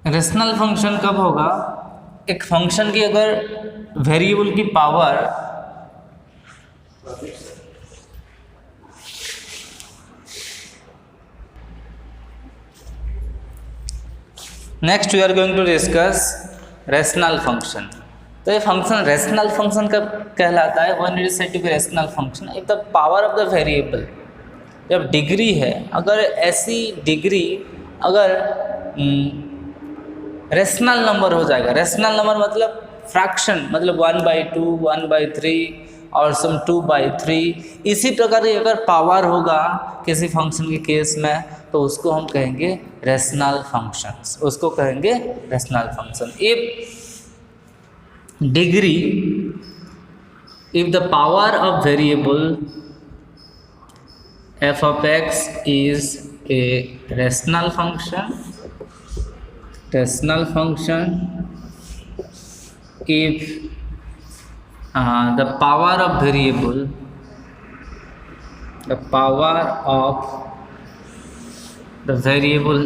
Rational function कब होगा? एक function की अगर वेरिएबल की power next we are going to discuss rational function. तो ये फंक्शन रेशनल फंक्शन कब कहलाता है? When it is said to be rational function if the power of the variable, जब डिग्री है, अगर ऐसी डिग्री अगर रेशनल नंबर हो जाएगा. रेशनल नंबर मतलब फ्रैक्शन, मतलब 1/2, 1/3 और सम 2/3. इसी प्रकार की अगर पावर होगा किसी फंक्शन के केस में तो उसको हम कहेंगे रेशनल फंक्शंस. उसको कहेंगे rational function. If degree, if the power of variable f of x is a rational function if the power of variable,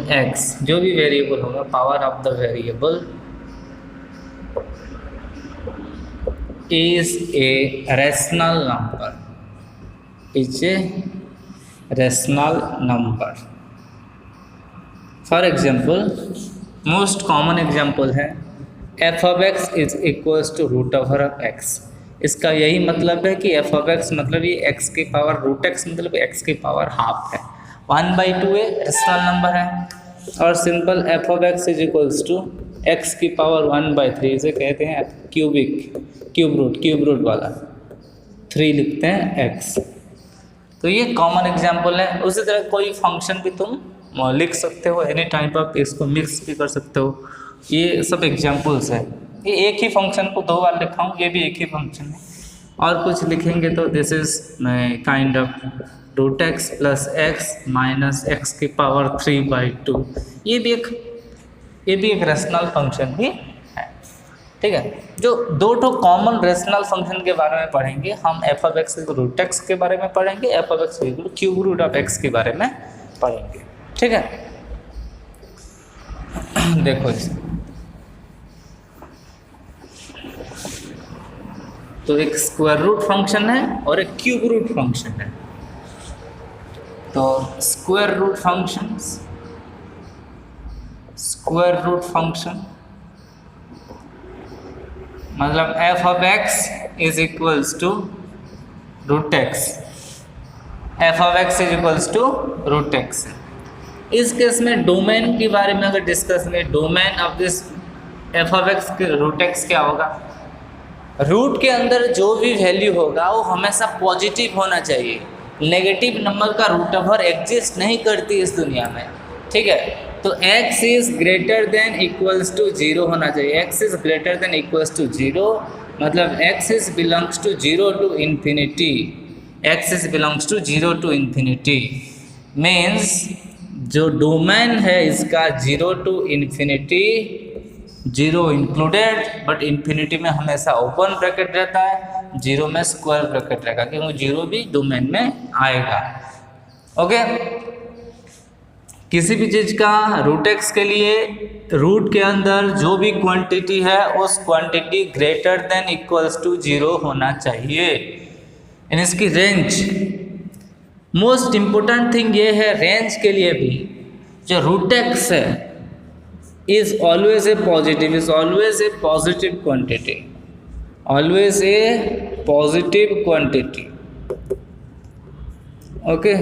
x, जो भी वेरिएबल होगा, power of the variable is a rational number. For example, most common example है f of x is equals to root over of x. इसका यही मतलब है कि f of x मतलब ये x की पावर रूट x मतलब x की पावर हाफ है. 1/2 रेशनल नंबर है और simple f of x is equals to x की पावर 1/3. इसे कहते हैं क्यूब रूट वाला 3 लिखते हैं x. तो ये कॉमन एग्जाम्पल है. उसी तरह कोई फंक्शन भी तुम लिख सकते हो एनी टाइप ऑफ, इसको मिक्स भी कर सकते हो. ये सब एग्जांपल्स है. ये एक ही फंक्शन को 2 बार लिखा हूँ, ये भी एक ही फंक्शन है. और कुछ लिखेंगे तो this is kind of root x plus x minus x की पावर 3/2. ये भी एक रेशनल फंक्शन ही है. ठीक है. जो 2 कॉमन रेशनल फंक्शन के बारे में पढ़ेंगे हम, f of x root x के बारे में पढ़ेंगे, f of x cube root of x के बारे में पढ़ेंगे. ठीक है. देखो इसे, तो एक स्क्वायर रूट फंक्शन है और एक क्यूब रूट फंक्शन है. तो स्क्वायर रूट फंक्शन मतलब f of x is equals to root x. f of x is equals to root x. इस केस में डोमेन के बारे में अगर डिस्कस करें, domain of this f of x root x क्या होगा? रूट के अंदर जो भी वैल्यू होगा वो हमेशा पॉजिटिव होना चाहिए. नेगेटिव नंबर का रूट ओवर एग्जिस्ट नहीं करती इस दुनिया में. ठीक है. तो x is greater than equals to 0 होना चाहिए. x is greater than equals to 0 मतलब x is belongs to 0 to infinity. x is belongs to 0 to infinity means जो डोमेन है इसका 0 to infinity, 0 included, but infinity में हमेशा open bracket रहता है, 0 में स्क्वायर ब्रैकेट रहेगा क्योंकि 0 भी डोमेन में आएगा. ओके. किसी भी चीज़ का रूट एक्स के लिए रूट के अंदर जो भी क्वांटिटी है उस quantity greater than equals to 0 होना चाहिए. इन इसकी रेंज, मोस्ट इम्पोर्टेंट थिंग ये है रेंज के लिए भी, जो रूट एक्स है is always a positive, is always a positive quantity, always a positive quantity. Okay.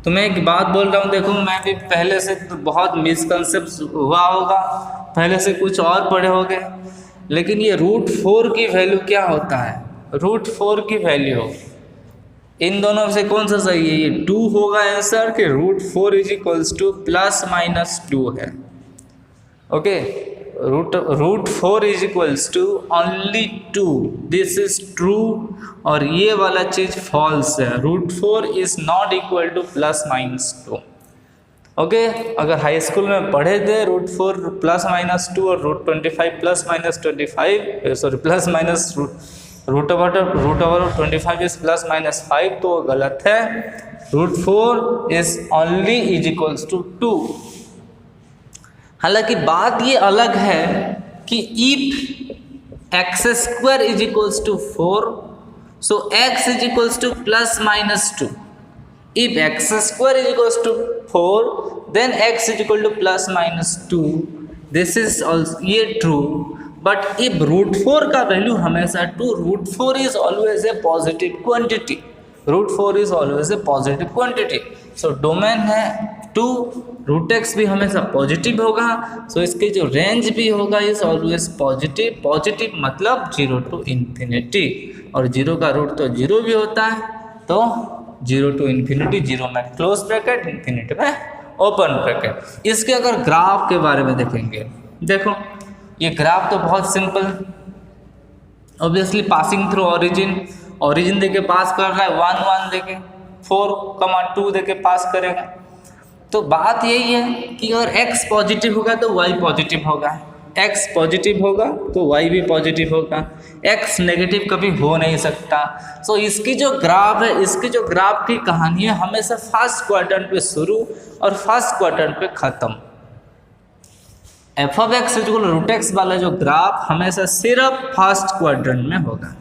तो मैं एक बात बोल रहा हूँ, देखो मैं भी पहले से तो बहुत मिसकंसेप्ट हुआ होगा, पहले से कुछ और पढ़े होंगे, लेकिन ये रूट 4 की वैल्यू क्या होता है? रूट 4 की वैल्यू इन दोनों में से कौन सा सही है? ये 2 होगा आंसर कि √4 इज इक्वल्स टू +-2 है। Okay, √4 is equals to only 2, this is true और ये वाला चीज फॉल्स है। √4 is not equal to +-2। Okay, अगर हाई स्कूल में पढ़े थे √4 +-2 और √25 +-25 सॉरी √25 इज +-5 तो गलत है। √4 is only is equals to 2। हालांकि बात ये अलग है कि if x² is equals to 4 so x is equals to +-2। If x² is equals to 4, then x is equal to +-2. This is also ये true. But if √4 का value हमेशा 2, √4 is always a positive quantity. √4 is always a positive quantity. So domain है 2, √x भी हमेशा positive होगा। So इसके जो range भी होगा इज ऑलवेज पॉजिटिव। पॉजिटिव मतलब 0 to ∞, और 0 का रूट तो 0 भी होता है, तो 0 to ∞, 0 में क्लोज ब्रैकेट, ∞ में ओपन ब्रैकेट। इसके अगर ग्राफ के बारे में देखेंगे, देखो ये ग्राफ तो बहुत simple, obviously passing through origin देके पास कर रहा है, 1 1 देके 4, 2 देके पास करेगा। तो बात यही है कि अगर x पॉजिटिव होगा तो y पॉजिटिव होगा, x पॉजिटिव होगा तो y भी पॉजिटिव होगा, x नेगेटिव कभी हो नहीं सकता। सो इसकी जो ग्राफ है, इसकी जो ग्राफ की कहानी है, हमेशा फर्स्ट क्वाड्रेंट पे शुरू और फर्स्ट क्वाड्रेंट पे खत्म। f(x) इक्वल √x वाला जो ग्राफ हमेशा सिर्फ फर्स्ट क्वाड्रेंट में होगा।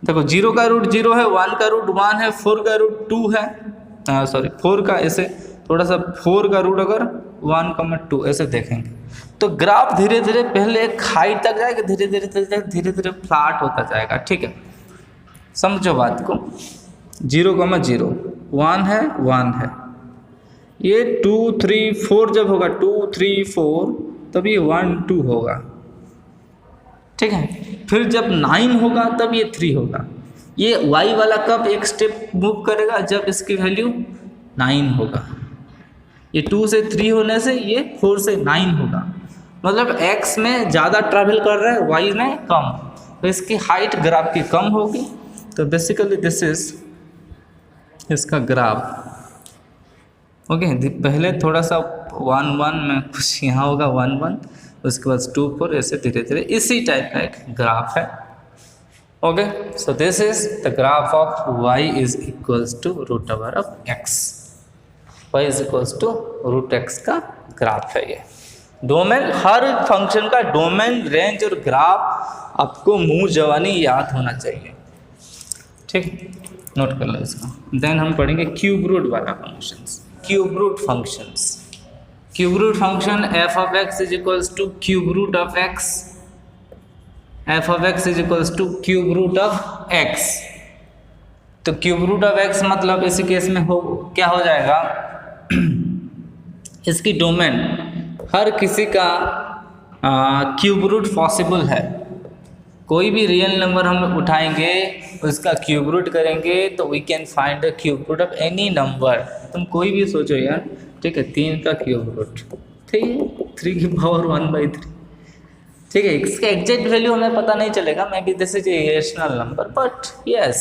देखो 0 का रूट 0 है, 1 का रूट 1 है, 4 का रूट 2 है, 4 का ऐसे थोड़ा सा 4 का रूट अगर 1,2 ऐसे देखेंगे तो ग्राफ धीरे धीरे पहले एक हाइट तक जाएगा, धीरे धीरे फ्लैट होता जाएगा। ठीक है, समझो बात को। 0,0 1 है, 1 है, ये 2 3 4 जब होगा 2 3 4 तब ये 1 2 होगा। ठीक है, फिर जब 9 होगा तब ये 3 होगा। ये y वाला कब एक स्टेप मूव करेगा? जब इसकी वैल्यू 9 होगा। ये 2 से 3 होने से ये 4 से 9 होगा, मतलब x में ज़्यादा ट्रैवल कर रहा है, y में कम, तो इसकी हाइट ग्राफ की कम होगी। तो बेसिकली दिस इज इसका ग्राफ। ओके, पहले थोड़ा सा 1 1 में कुछ यहाँ होगा 1 1, उसके बाद 2 4, ऐसे धीरे धीरे इसी टाइप का एक ग्राफ है। Okay, so this is the graph of y is equals to √x। y is equals to √x का ग्राफ है ये। डोमेन, हर फंक्शन का डोमेन, रेंज और ग्राफ आपको मुंह जवानी याद होना चाहिए। ठीक, नोट कर लो इसका। देन हम पढ़ेंगे क्यूब रूट वाला functions. Cube root functions, cube root function f(x) is equals to cube root of x, f(x) is equals to cube root of x। तो क्यूब रूट ऑफ x मतलब इसी case में हो क्या हो जाएगा, इसकी डोमेन हर किसी का क्यूब रूट पॉसिबल है। कोई भी रियल नंबर हम उठाएंगे, उसका क्यूब रूट करेंगे तो we can find the cube root of any number. तुम कोई भी सोचो यार, ठीक है, 3 का क्यूब रूट, ठीक है, 3 की पावर 1/3। ठीक है, इसका एग्जैक्ट वैल्यू हमें पता नहीं चलेगा, may be this is irrational number, but yes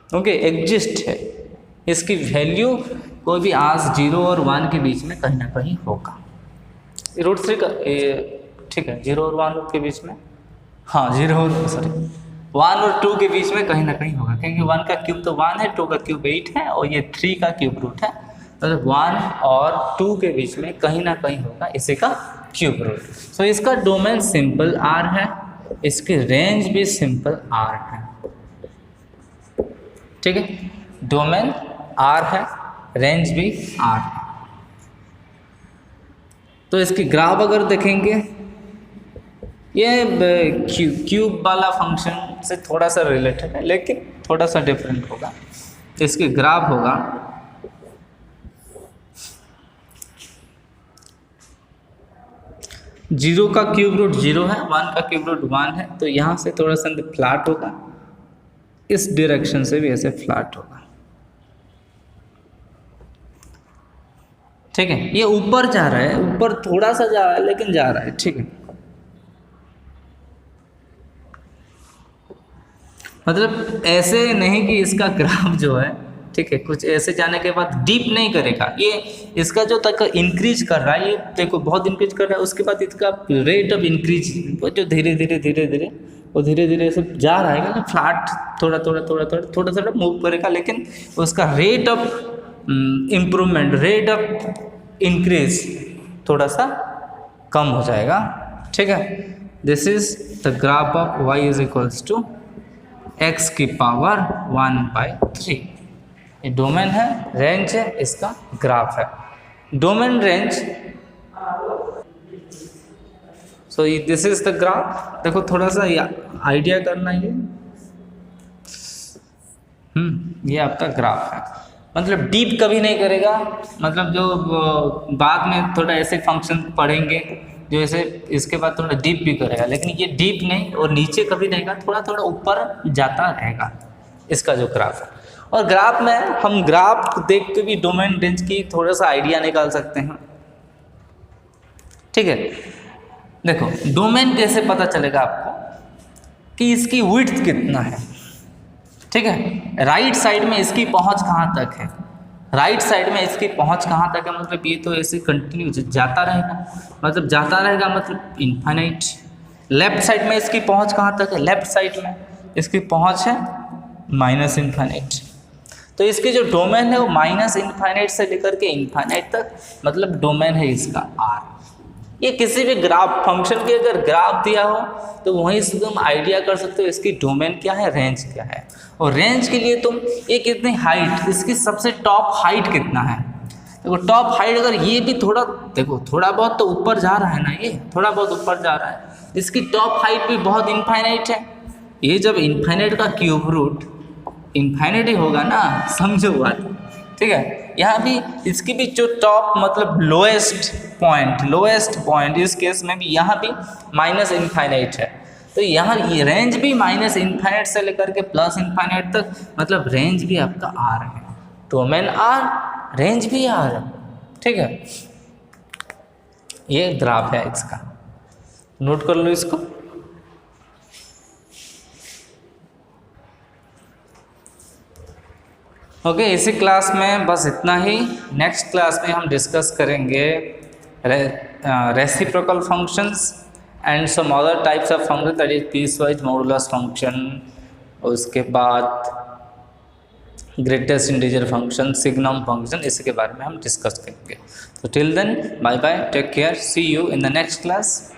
okay exist है। इसकी वैल्यू कोई भी आज 0 और 1 के बीच में कहीं ना कहीं होगा। √3 का ठीक है, 0 और 1 के बीच में, हाँ 1 और 2 के बीच में कहीं ना कहीं होगा, क्योंकि 1 का क्यूब तो 1 है, 2 का क्यूब 8 है और ये 3 का क्यूब रूट है, तो 1 और 2 के बीच में कहीं ना कहीं होगा इसी का क्यूब रूट। सो इसका डोमेन सिंपल R है, इसकी रेंज भी सिंपल R है। ठीक है, डोमेन R है, रेंज भी R है। तो इसकी ग्राफ अगर देखेंगे, ये क्यूब वाला फंक्शन से थोड़ा सा रिलेटेड है, लेकिन थोड़ा सा डिफरेंट होगा। इसकी ग्राफ होगा 0 का क्यूब रूट 0 है, 1 का क्यूब रूट 1 है, तो यहाँ से थोड़ा सा फ्लैट होगा, इस डायरेक्शन से भी ऐसे फ्लैट होगा। ठीक है, ये ऊपर जा रहा है, ऊपर थोड़ा सा जा रहा है लेकिन जा रहा है। ठीक है, मतलब ऐसे नहीं कि इसका ग्राफ जो है, ठीक है, कुछ ऐसे जाने के बाद डीप नहीं करेगा, ये इसका जो तक इंक्रीज कर रहा है, ये देखो बहुत इंक्रीज कर रहा है, उसके बाद इसका रेट ऑफ इंक्रीज वो जो धीरे धीरे वो धीरे धीरे ऐसे जा रहा है ना, फ्लैट थोड़ा मूव करेगा, लेकिन उसका rate of improvement, rate of increase थोड़ा सा कम हो जाएगा। ठीक है, this is the graph of y is equals to x की पावर 1/3। ये डोमेन है, रेंज है, इसका ग्राफ है। Domain range, so this is the graph. देखो थोड़ा सा आइडिया करना ये ये आपका ग्राफ है, मतलब डीप कभी नहीं करेगा, मतलब जो बाद में थोड़ा ऐसे फंक्शन पढ़ेंगे जो ऐसे इसके बाद थोड़ा डीप भी करेगा, लेकिन ये डीप नहीं और नीचे कभी रहेगा, थोड़ा ऊपर जाता रहेगा इसका जो ग्राफ है। और ग्राफ में हम ग्राफ देख के भी डोमेन रेंज की थोड़ा सा आइडिया निकाल सकते हैं। ठीक है, देखो डोमेन कैसे पता चलेगा आपको कि इसकी विड्थ कितना है। ठीक है, राइट साइड में इसकी पहुंच कहाँ तक है, राइट साइड में इसकी पहुंच कहाँ तक है, मतलब ये तो ऐसे कंटिन्यू जाता रहेगा, मतलब जाता रहेगा मतलब इनफाइनाइट। लेफ्ट साइड में इसकी पहुंच कहाँ तक है, लेफ्ट साइड में इसकी पहुंच है माइनस इनफाइनाइट। तो इसकी जो डोमेन है वो माइनस इनफाइनाइट से लेकर के इनफाइनाइट तक, मतलब डोमेन है इसका आर। ये किसी भी ग्राफ फंक्शन के अगर ग्राफ दिया हो तो वहीं से तुम आइडिया कर सकते हो इसकी डोमेन क्या है, रेंज क्या है। और रेंज के लिए तुम ये कितनी हाइट, इसकी सबसे टॉप हाइट कितना है। देखो टॉप हाइट अगर ये भी थोड़ा, देखो थोड़ा बहुत तो ऊपर जा रहा है ना, ये थोड़ा बहुत ऊपर जा रहा है, इसकी टॉप हाइट भी बहुत इनफाइनाइट है। ये जब इनफाइनाइट का क्यूब रूट इनफाइनाइट ही होगा ना, समझो बात। ठीक है, यहाँ भी इसकी भी जो टॉप मतलब लोएस्ट पॉइंट इस केस में भी यहाँ भी माइनस इनफाइनाइट है। तो यहाँ ये रेंज भी माइनस इनफाइनाइट से लेकर के प्लस इनफाइनाइट तक, मतलब रेंज भी आपका आर है, डोमेन आर, रेंज भी आर है। ठीक है, ये ग्राफ है इसका, नोट कर लो इसको। ओके, इसी क्लास में बस इतना ही। नेक्स्ट क्लास में हम डिस्कस करेंगे reciprocal functions and some other types of function, that is piecewise modulus function, उसके बाद greatest integer function, signum function, इसके बारे में हम डिस्कस करेंगे। तो till then bye bye, take care, see you in the next class.